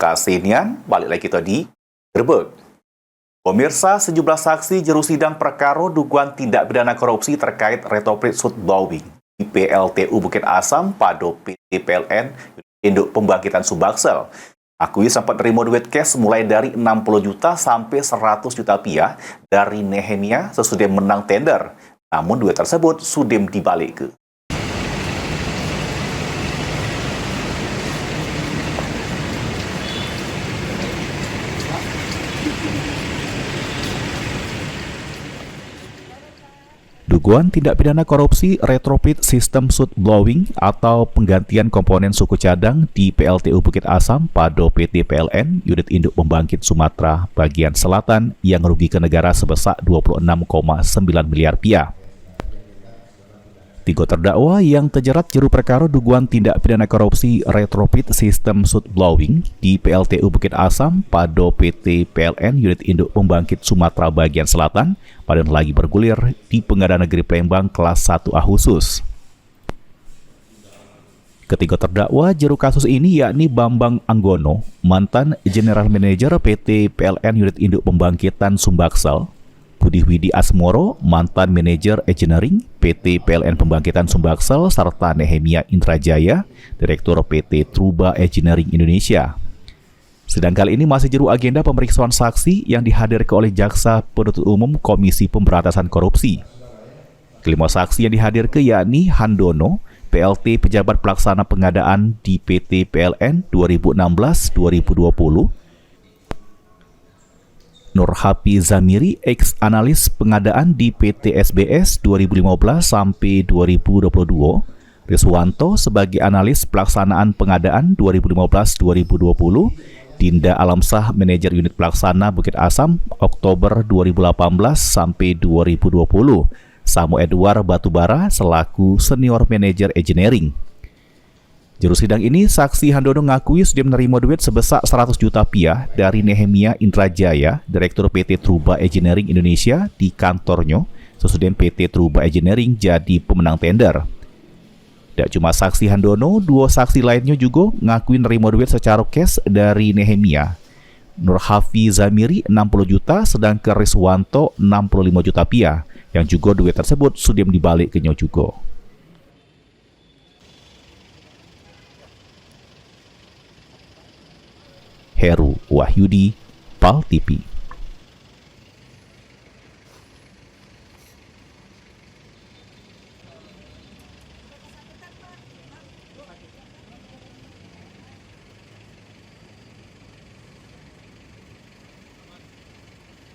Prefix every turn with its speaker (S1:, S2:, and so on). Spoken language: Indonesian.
S1: Sasenian, balik lagi tadi, Grebek. Pemirsa, sejumlah saksi juru sidang perkara dugaan tindak pidana korupsi terkait retropit Sud Blowing di PLTU Bukit Asam pada PT PLN Induk Pembangkitan Sumbaksel. Akui sempat terima duit cash mulai dari 60 juta sampai 100 juta rupiah dari Nehemia sesudah menang tender. Namun duit tersebut sudah dibalik ke. Dugaan tindak pidana korupsi retropit sistem Sud Blowing atau penggantian komponen suku cadang di PLTU Bukit Asam pada PT PLN Unit Induk Pembangkit Sumatera Bagian Selatan yang merugikan negara sebesar 26,9 miliar rupiah. 3 terdakwa yang terjerat juru perkara dugaan tindak pidana korupsi retropit sistem Sud Blowing di PLTU Bukit Asam pada PT PLN Unit Induk Pembangkit Sumatera Bagian Selatan pada lagi bergulir di Pengadilan Negeri Palembang kelas 1A khusus. Ketiga terdakwa juru kasus ini yakni Bambang Anggono, mantan General Manager PT PLN Unit Induk Pembangkitan Sumbaksel, Budi Widi Asmoro, mantan Manajer Engineering PT PLN Pembangkitan Sumbaksel, serta Nehemia Indrajaya, Direktur PT Truba Engineering Indonesia. Sedang kali ini masih juru agenda pemeriksaan saksi yang dihadirkan oleh Jaksa Penuntut Umum Komisi Pemberantasan Korupsi. Kelima saksi yang dihadirkan yakni Handono, PLT Pejabat Pelaksana Pengadaan di PT PLN 2016-2020, Nur Hapi Zamiri, ex-analis pengadaan di PT SBS 2015 sampai 2022, Riswanto sebagai analis pelaksanaan pengadaan 2015-2020, Dinda Alamsah, manajer unit pelaksana Bukit Asam Oktober 2018 sampai 2020, Samu Edward Batubara selaku senior manajer engineering. Juru sidang ini, saksi Handono ngakui sudah menerima duit sebesar 100 juta rupiah dari Nehemia Indrajaya, Direktur PT Truba Engineering Indonesia di kantornya, sesudah PT Truba Engineering jadi pemenang tender. Tidak cuma saksi Handono, 2 saksi lainnya juga ngakui menerima duit secara cash dari Nehemia. Nur Hafi Zamiri 60 juta, sedangkan Riswanto 65 juta rupiah, yang juga duit tersebut sudah dibalik ke juga. Heru Wahyudi, PAL TV.